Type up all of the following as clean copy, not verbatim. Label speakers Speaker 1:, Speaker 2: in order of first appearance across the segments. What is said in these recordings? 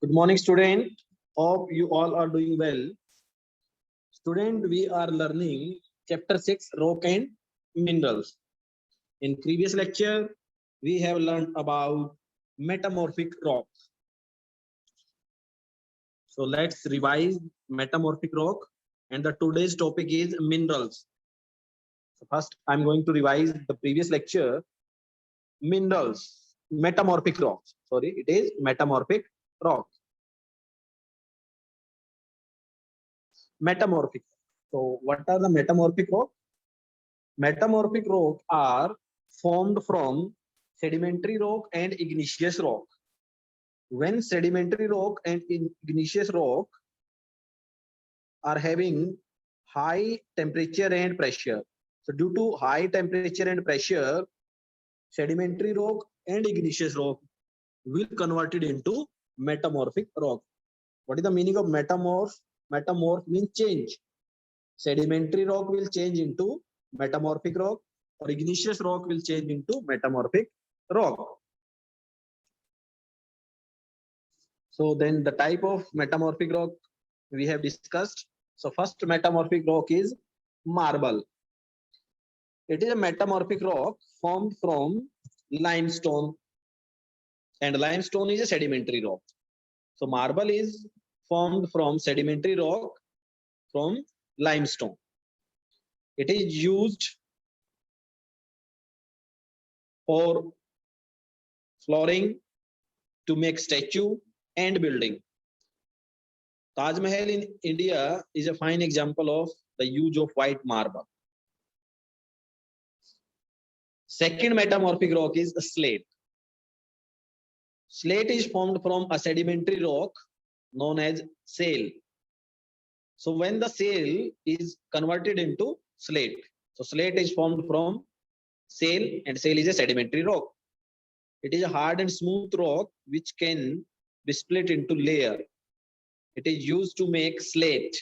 Speaker 1: Good morning, student. Hope you all are doing well. Student, we are learning chapter 6, rock and minerals. In previous lecture, we have learned about metamorphic rock. So let's revise metamorphic rock, and the today's topic is minerals. So first, I'm going to revise the previous lecture, minerals, metamorphic rocks. Sorry, it is metamorphic rock. Metamorphic. So what are the metamorphic rock? Metamorphic rock are formed from sedimentary rock and igneous rock. When sedimentary rock and igneous rock are having high temperature and pressure. So due to high temperature and pressure, sedimentary rock and igneous rock will convert it into metamorphic rock. What is the meaning of metamorph? Metamorph means change. Sedimentary rock will change into metamorphic rock, or igneous rock will change into metamorphic rock. So then the type of metamorphic rock we have discussed. So first metamorphic rock is marble. It is a metamorphic rock formed from limestone, and limestone is a sedimentary rock. So marble is formed from sedimentary rock from limestone. It is used for flooring, to make statue and building. Taj Mahal in India is a fine example of the use of white marble. Second metamorphic rock is slate. Slate is formed from a sedimentary rock known as shale. So when the shale is converted into slate, so slate is formed from shale, and shale is a sedimentary rock. It is a hard and smooth rock which can be split into layer. It is used to make slate,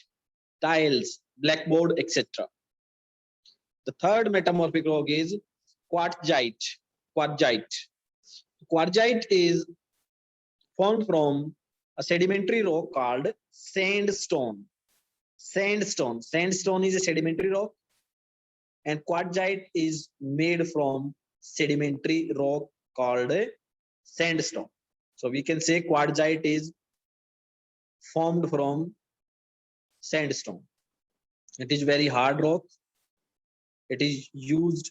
Speaker 1: tiles, blackboard, etc. The third metamorphic rock is quartzite. Quartzite. Quartzite is formed from a sedimentary rock called sandstone. Sandstone. Sandstone is a sedimentary rock, and quartzite is made from sedimentary rock called sandstone. So we can say quartzite is formed from sandstone. It is very hard rock. It is used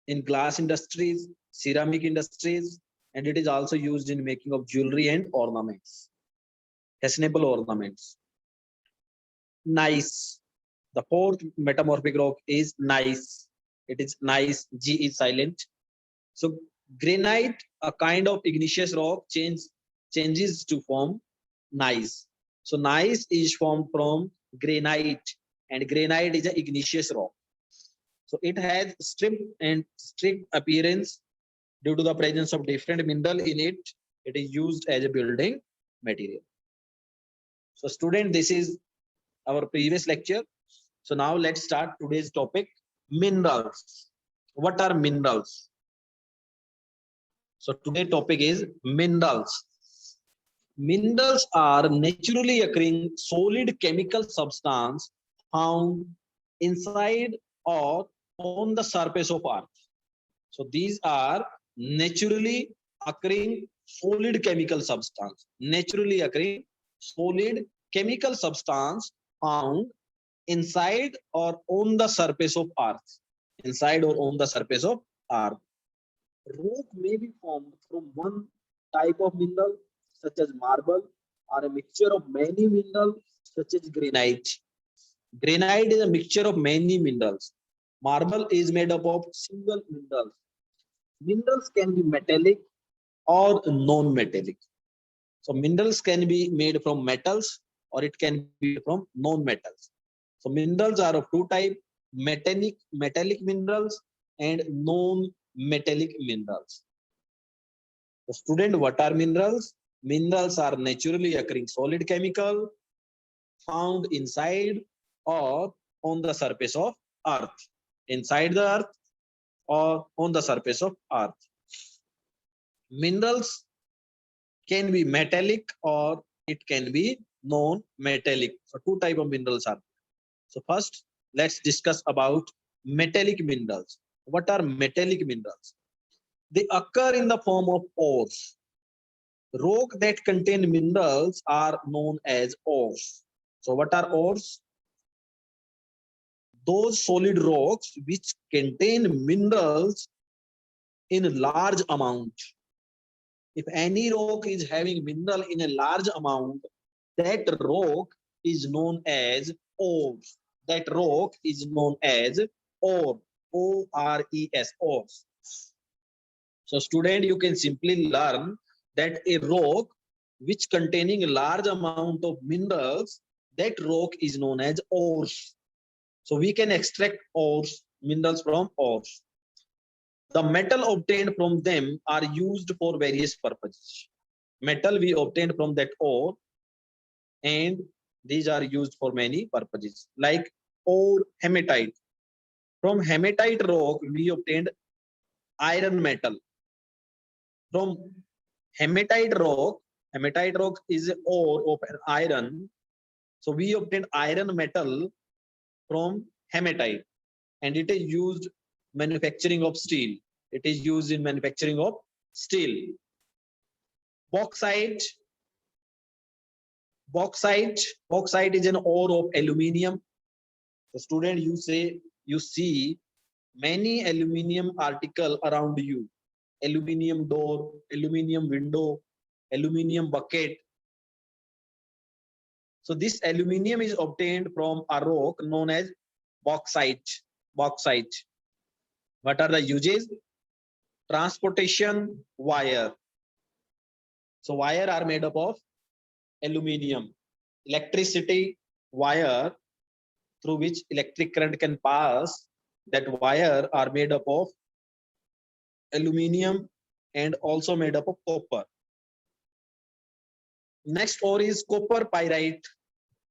Speaker 1: in glass industries, ceramic industries, and it is also used in making of jewelry and ornaments, fashionable ornaments. Gneiss. The fourth metamorphic rock is gneiss. It is gneiss. G is silent. So granite, a kind of igneous rock, changes to form gneiss. So gneiss is formed from granite, and granite is an igneous rock. So it has strict appearance due to the presence of different mineral in it. It is used as a building material. So student, this is our previous lecture. So now let's start today's topic, minerals. What are minerals? So today's topic is minerals. Minerals are naturally occurring solid chemical substance found inside or on the surface of earth. So these are naturally occurring solid chemical substance. Naturally occurring solid chemical substance found inside or on the surface of earth. Inside or on the surface of earth. Rock may be formed from one type of mineral, such as marble, or a mixture of many minerals, such as granite. Granite is a mixture of many minerals. Marble is made up of single minerals. Minerals can be metallic or non-metallic. So minerals can be made from metals, or it can be from non-metals. So minerals are of two types, metallic minerals and non-metallic minerals. So student, what are minerals? Minerals are naturally occurring solid chemical found inside or on the surface of earth. Inside the earth or on the surface of earth. Minerals can be metallic or it can be non-metallic. So two type of minerals are. So first, let's discuss about metallic minerals. What are metallic minerals? They occur in the form of ores. Rock that contain minerals are known as ores. So what are ores? Those solid rocks which contain minerals in large amount. If any rock is having mineral in a large amount, that rock is known as ores. That rock is known as ore. O-R-E-S, ores. So student, you can simply learn that a rock which containing a large amount of minerals, that rock is known as ores. So we can extract ores, minerals from ores. The metal obtained from them are used for various purposes. Metal we obtained from that ore, and these are used for many purposes, like ore hematite. From hematite rock we obtained iron metal. From hematite rock is an ore of iron, so we obtained iron metal from hematite, and it is used manufacturing of steel. It is used in manufacturing of steel. Bauxite. Bauxite is an ore of aluminium. The student, you see many aluminium article around you. Aluminium door, aluminium window, aluminium bucket. So this aluminium is obtained from a rock known as bauxite. Bauxite. What are the uses? Transportation wire. So wire are made up of aluminium. Electricity wire through which electric current can pass, that wire are made up of aluminium and also made up of copper. Next ore is copper pyrite.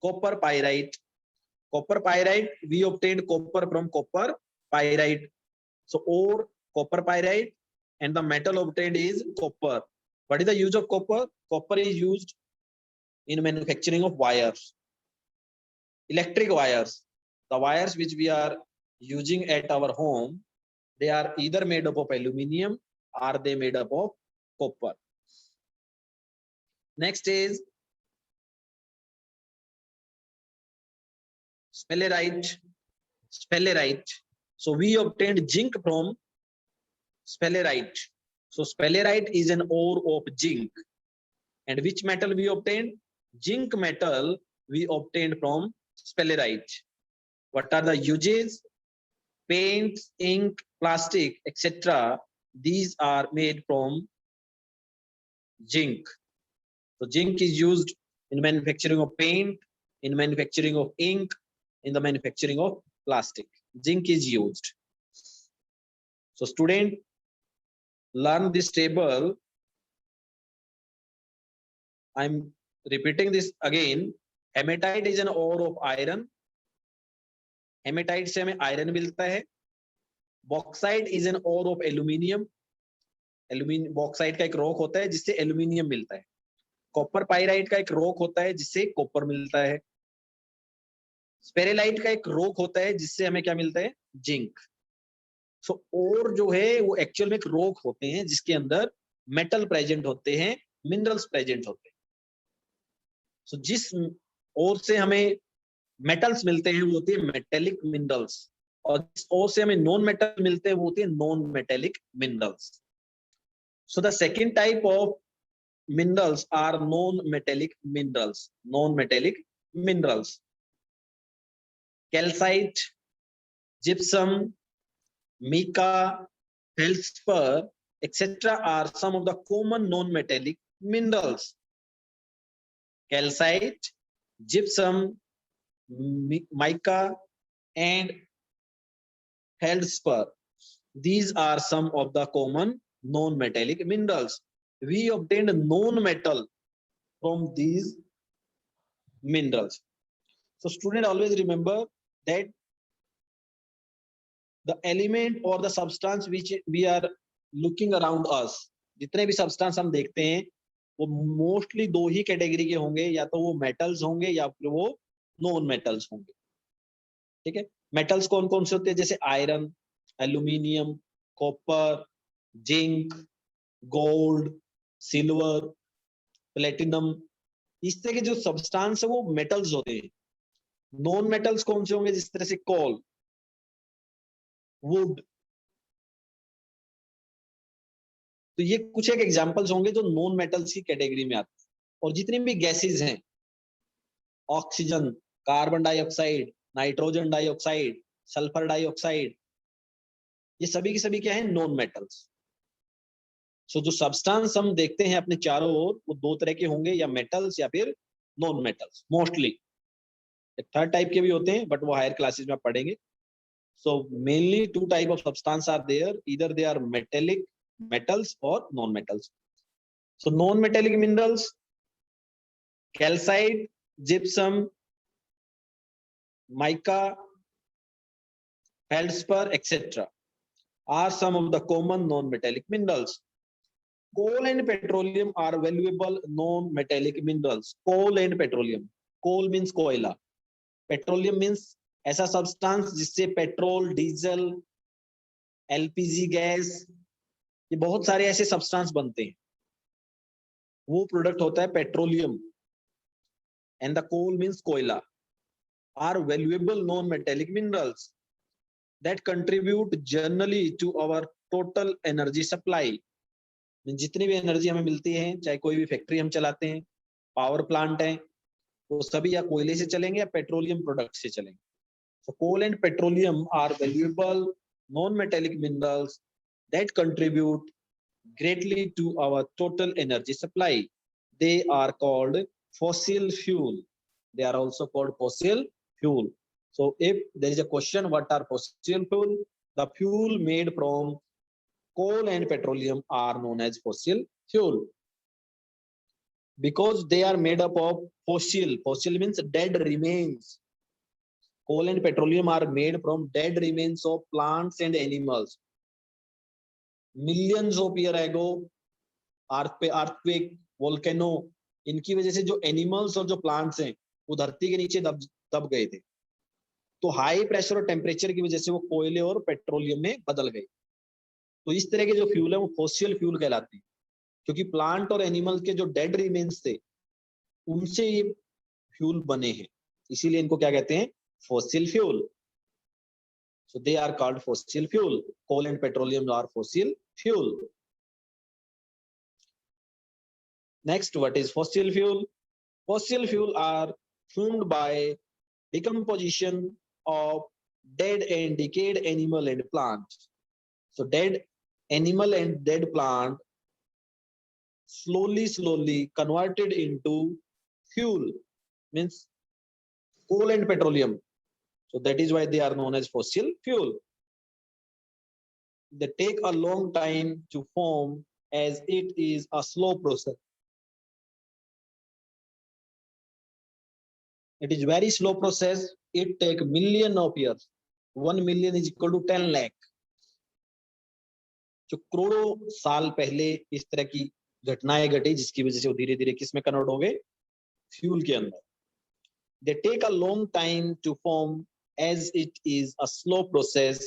Speaker 1: Copper pyrite. Copper pyrite, we obtained copper from copper pyrite. So ore, copper pyrite, and the metal obtained is copper. What is the use of copper? Copper is used in manufacturing of wires. Electric wires. The wires which we are using at our home, they are either made up of aluminium or they made up of copper. Next is sphalerite. Sphalerite. So we obtained zinc from sphalerite. So sphalerite is an ore of zinc. And which metal we obtained? Zinc metal we obtained from sphalerite. What are the uses? Paint, ink, plastic, etc. These are made from zinc. So zinc is used in manufacturing of paint, in manufacturing of ink, in the manufacturing of plastic. Zinc is used. So student, learn this table. I'm repeating this again. Hematite is an ore of iron. Haematite से हमें iron मिलता है. Bauxite is an ore of aluminium. Aluminium bauxite का एक rock होता है जिससे aluminium मिलता है. कॉपर पाइराइट का एक रॉक होता है जिससे कॉपर मिलता है. स्पेरेलाइट का एक रॉक होता है जिससे हमें क्या मिलता है? जिंक. सो ओर जो है वो एक्चुअल में एक रॉक होते हैं जिसके अंदर मेटल प्रेजेंट होते हैं, मिनरल्स प्रेजेंट होते हैं. सो जिस ओर से हमें मेटल्स मिलते हैं वो होते हैं मेटेलिक मिनरल्स, और जिस ओर से हमें नॉन मेटल मिलते हैं वो होते हैं non metallic minerals. So the second type of minerals are non-metallic minerals. Non-metallic minerals. Calcite, gypsum, mica, feldspar, etc. are some of the common non-metallic minerals. Calcite, gypsum, mica, and feldspar. These are some of the common non-metallic minerals. We obtained non-metal from these minerals. So student, always remember that the element or the substance which we are looking around us, जितने भी substance हम देखते हैं वो mostly दो ही category के होंगे, या तो वो मेटल्स होंगे या फिर वो नॉन मेटल्स होंगे। ठीक है, मेटल्स कौन कौन से होते हैं, जैसे iron, aluminium, copper, zinc, gold, silver, platinum, इस तरह के जो सब्सटेंस है वो मेटल्स होते हैं। नॉन मेटल्स कौन से होंगे, जिस तरह से कोल, वुड। तो ये कुछ एक एग्जांपल्स होंगे जो नॉन मेटल्स की कैटेगरी में आते हैं। और जितनी भी गैसेस हैं, oxygen, carbon dioxide, nitrogen dioxide, sulphur dioxide, ये सभी के सभी क्या है, नॉन मेटल्स। सो जो सब्सटेंस हम देखते हैं अपने चारों ओर, वो दो तरह के होंगे, या मेटल्स या फिर non metals mostly. Third type के भी होते हैं, बट वो हायर क्लासेस में पढ़ेंगे। So mainly two type of substance are there. Either they are metallic metals or non-metals. So non-metallic minerals, calcite, gypsum, mica, feldspar, etc. are some of the common non-metallic minerals. Coal and petroleum are valuable non-metallic minerals. Coal and petroleum. Coal means कोयला. Petroleum means ऐसा substance जिससे petrol, diesel, LPG gas, ये बहुत सारे ऐसे substance बनते हैं, वो प्रोडक्ट होता है petroleum. And the coal means कोयला। Are valuable non metallic minerals that contribute generally to our total energy supply. जितनी भी एनर्जी हमें मिलती है, चाहे कोई भी फैक्ट्री हम चलाते हैं, पावर प्लांट है, वो सभी या कोयले से चलेंगे या पेट्रोलियम प्रोडक्ट से चलेंगे। So coal and petroleum are valuable non-metallic minerals that contribute greatly to our total energy supply. They are called fossil fuel. They are also called fossil fuel. So if there is a question, what are fossil fuel? The fuel made from coal and petroleum are known as fossil fuel because they are made up of fossil. Fossil means dead remains. Coal and petroleum are made from dead remains of plants and animals. Millions of years ago, earthquake, volcano, इनकी वजह से जो animals और जो plants हैं वो धरती के नीचे दब गए थे। तो हाई प्रेशर और टेम्परेचर की वजह से वो कोयले और पेट्रोलियम में बदल गए। तो इस तरह के जो फ्यूल है वो फॉसिल फ्यूल कहलाते हैं, क्योंकि प्लांट और एनिमल के जो डेड रिमेन्स थे उनसे ये फ्यूल बने हैं, इसीलिए इनको क्या कहते हैं, fossil fuel. So they are called fossil fuel. Coal and petroleum are fossil fuel. Next, what is fossil fuel? Fossil fuel are formed by decomposition of dead and decayed animal and plants. So dead animal and dead plant slowly converted into fuel, means coal and petroleum. So that is why they are known as fossil fuel. They take a long time to form as it is a slow process. It is very slow process. It take million of years. 1 million is equal to 10 lakh. जो करोड़ों साल पहले इस तरह की घटनाएं घटी, जिसकी वजह से वो धीरे धीरे किस में कन्वर्ट हो गए, फ्यूल के अंदर। They take a long time to form as it is a slow process.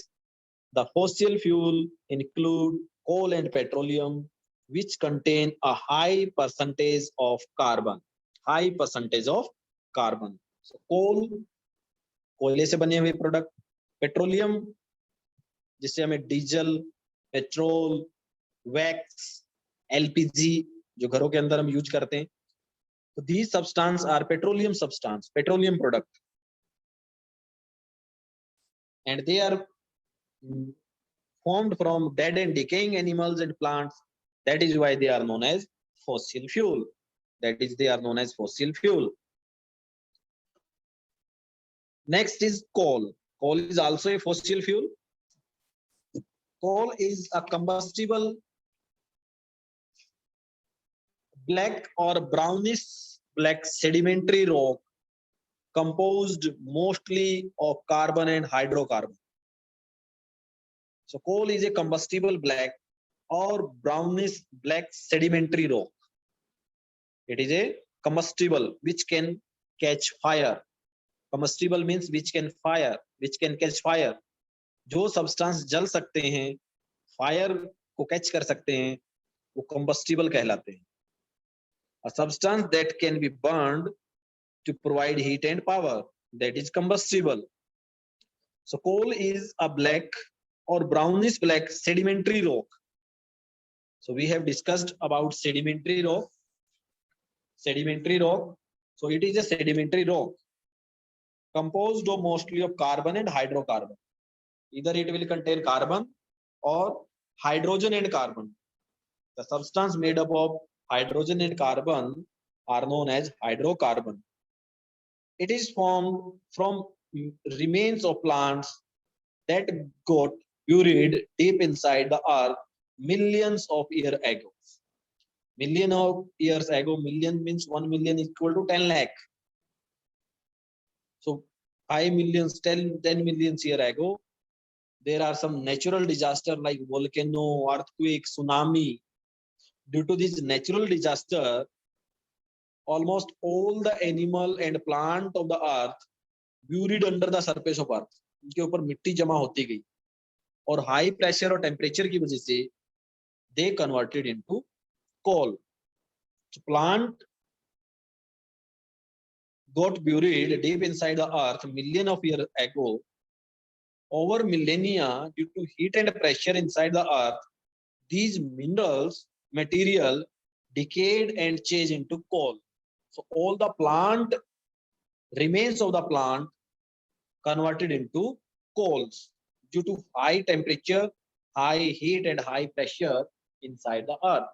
Speaker 1: The fossil fuel include coal and petroleum, which contain a high percentage of carbon. High percentage of carbon. So coal, कोयले से बने हुए product, petroleum जिससे हमें diesel, petrol, wax, LPG जो घरों के अंदर हम यूज करते हैं, तो these substance are petroleum substance, petroleum product, and they are formed from dead and decaying animals and plants. That is why they are known as fossil fuel. That is, they are known as fossil fuel. Next is coal. Coal is also a fossil fuel. Coal is a combustible black or brownish black sedimentary rock composed mostly of carbon and hydrocarbon. So coal is a combustible black or brownish black sedimentary rock It is a combustible which can catch fire. Combustible means which can fire, which can catch fire. जो substance जल सकते हैं, fire को catch कर सकते हैं, वो combustible कहलाते हैं. A substance that can be burned to provide heat and power, that is combustible. So coal is a black or brownish black sedimentary rock. So we have discussed about sedimentary rock. Sedimentary rock. So it is a sedimentary rock composed of mostly of carbon and hydrocarbon. Either it will contain carbon or hydrogen and carbon. The substance made up of hydrogen and carbon are known as hydrocarbon. It is formed from remains of plants that got buried deep inside the earth millions of years ago. Million of years ago, million means 1 million equal to 10 lakh. So 5 millions, 10 millions years ago, there are some natural disaster like volcano, earthquake, tsunami. Due to this natural disaster, almost all the animal and plant of the earth buried under the surface of earth. उनके ऊपर मिट्टी जमा होती गई और high pressure और temperature की वजह से they converted into coal. So plant got buried deep inside the earth million of years ago. Over millennia, due to heat and pressure inside the earth, these minerals, material decayed and changed into coal. So all the plant remains of the plant converted into coals due to high temperature, high heat and high pressure inside the earth.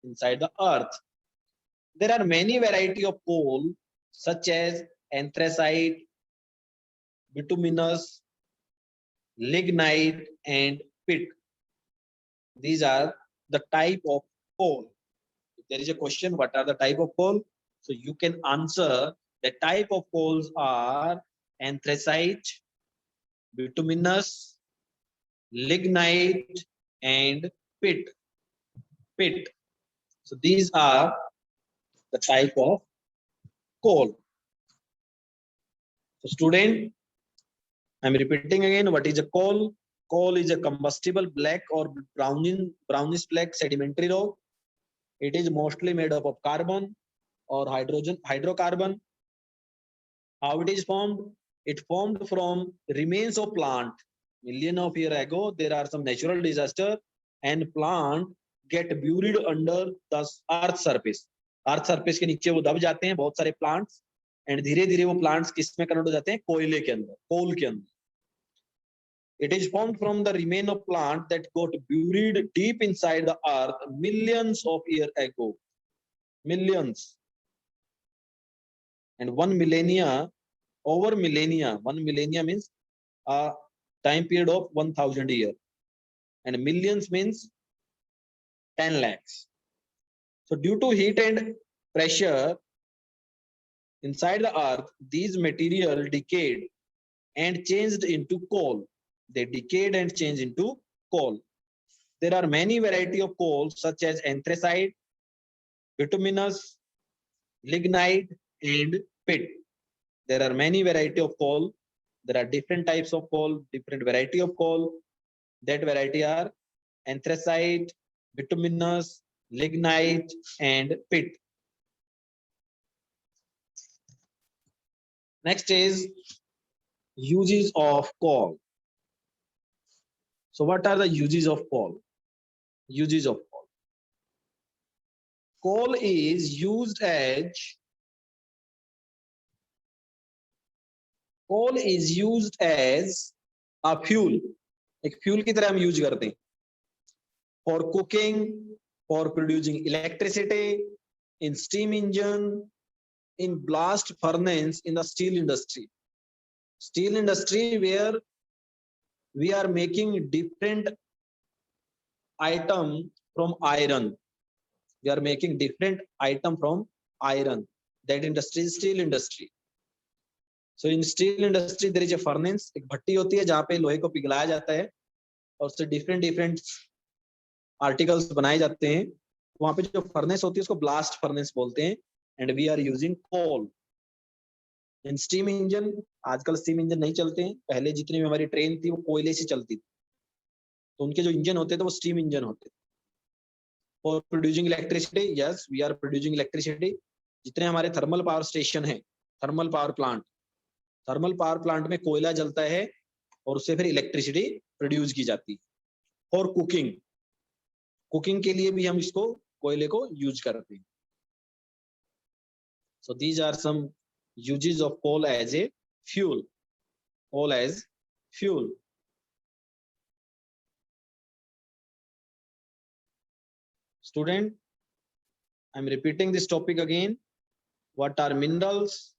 Speaker 1: Inside the earth, there are many variety of coal such as anthracite, bituminous, lignite and pit. These are the type of coal. If there is a question, what are the type of coal? So you can answer the type of coals are anthracite, bituminous, lignite and pit. Pit. So these are the type of coal. So student, I'm repeating again, what is a coal? Coal is a combustible black or brownish black sedimentary rock. It is mostly made up of carbon or hydrocarbon. How it is formed? It formed from remains of plant. Million of years ago, there are some natural disaster and plant get buried under the earth surface. Earth surface के नीचे वो दब जाते हैं बहुत सारे plants and धीरे धीरे वो प्लांट्स किस में कन्वर्ट हो जाते हैं? कोयले के अंदर, कोल के अंदर. It is formed from the remain of plant that got buried deep inside the earth millions of years ago. Millions. And 1 millennia, over millennia, 1 millennia means a time period of 1000 years. And millions means 10 lakhs. So due to heat and pressure inside the earth, these material decayed and changed into coal. They decayed and changed into coal. There are many variety of coal such as anthracite, bituminous, lignite and pit. There are many variety of coal. There are different types of coal, different variety of coal. That variety are anthracite, bituminous, lignite and pit. Next is uses of coal. So what are the uses of coal? Uses of coal. Coal is used as a fuel. एक fuel की तरह हम use करते हैं. For cooking, for producing electricity, in steam engine, in blast furnace, in the steel industry. Steel industry where we are making different item from iron. We are making different item from iron. That industry is steel industry. So in steel industry there is a furnace, एक भट्टी होती है जहाँ पे लोहे को पिघलाया जाता है और उससे different आर्टिकल्स बनाए जाते हैं वहां पे जो फर्नेस होती है उसको ब्लास्ट फर्नेस बोलते हैं, and we are using coal. In steam engine, आजकल स्टीम इंजन नहीं चलते हैं, पहले जितनी भी हमारी ट्रेन थी वो कोयले से चलती थी, तो उनके जो इंजन होते थे वो स्टीम इंजन होते थे। For producing electricity, yes we are producing electricity. जितने हमारे थर्मल पावर स्टेशन है, thermal power plant, thermal power plant में कोयला जलता है और उससे फिर इलेक्ट्रिसिटी प्रोड्यूस की जाती है। फॉर कुकिंग, कुकिंग के लिए भी हम इसको कोयले को यूज करते हैं। So these are some uses of coal as a fuel. Coal as fuel. Student, I'm repeating this topic again. What are minerals?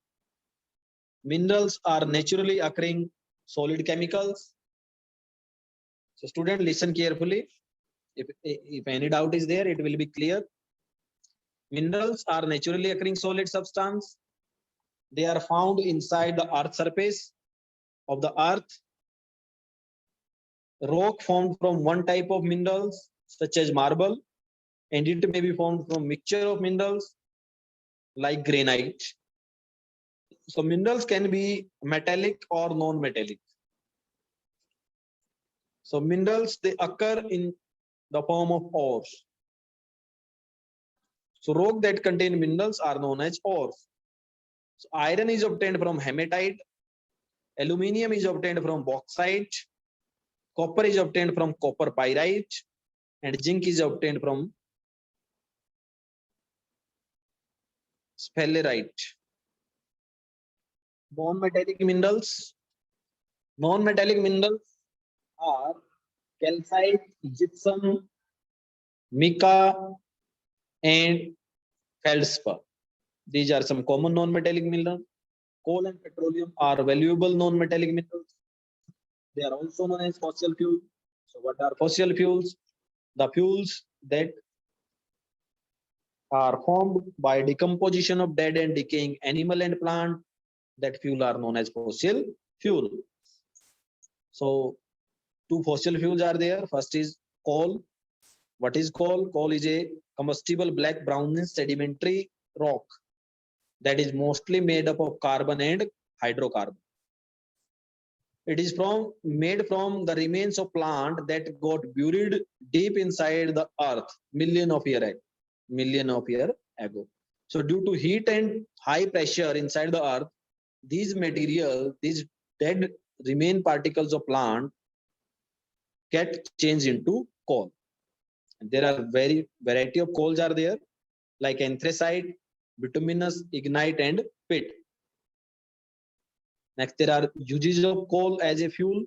Speaker 1: Minerals are naturally occurring solid chemicals. So student, listen carefully. If any doubt is there, it will be clear. Minerals are naturally occurring solid substance. They are found inside the earth surface of the earth. Rock formed from one type of minerals such as marble, and it may be formed from mixture of minerals like granite. So minerals can be metallic or non-metallic. So minerals, they occur in the form of ores. So rock that contain minerals are known as ores. So iron is obtained from hematite, aluminium is obtained from bauxite, copper is obtained from copper pyrite, and zinc is obtained from sphalerite. Non-metallic minerals. Non-metallic minerals are calcite, gypsum, mica, and feldspar. These are some common non-metallic minerals. Coal and petroleum are valuable non-metallic minerals. They are also known as fossil fuels. So what are fossil fuels? The fuels that are formed by decomposition of dead and decaying animal and plant. That fuel are known as fossil fuel. So two fossil fuels are there. First is coal. What is coal? Coal is a combustible black brownish sedimentary rock that is mostly made up of carbon and hydrocarbon. It is made from the remains of plant that got buried deep inside the earth million of year ago. So due to heat and high pressure inside the earth, these dead remain particles of plant get changed into coal. And there are variety of coals are there, like anthracite, bituminous, ignite, and pit. Next, there are uses of coal as a fuel.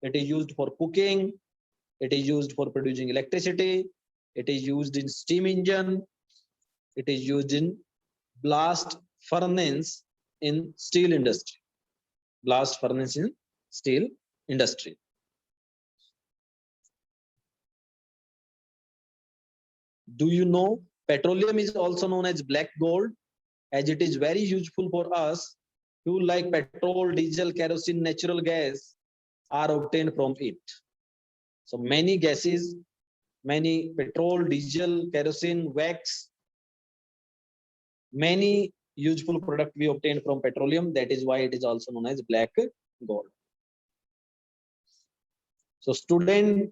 Speaker 1: It is used for cooking. It is used for producing electricity. It is used in steam engine. It is used in blast furnace in steel industry. Blast furnace in steel industry. Do you know petroleum is also known as black gold, as it is very useful for us? Fuel like petrol, diesel, kerosene, natural gas are obtained from it. So many gases, many petrol, diesel, kerosene, wax, many useful product we obtain from petroleum. That is why it is also known as black gold. So student,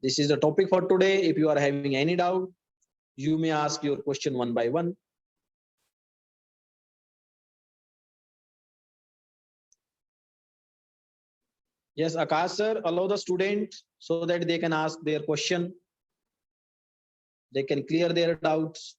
Speaker 1: this is the topic for today. If you are having any doubt, you may ask your question one by one. Yes, Akash sir, allow the student so that they can ask their question. They can clear their doubts.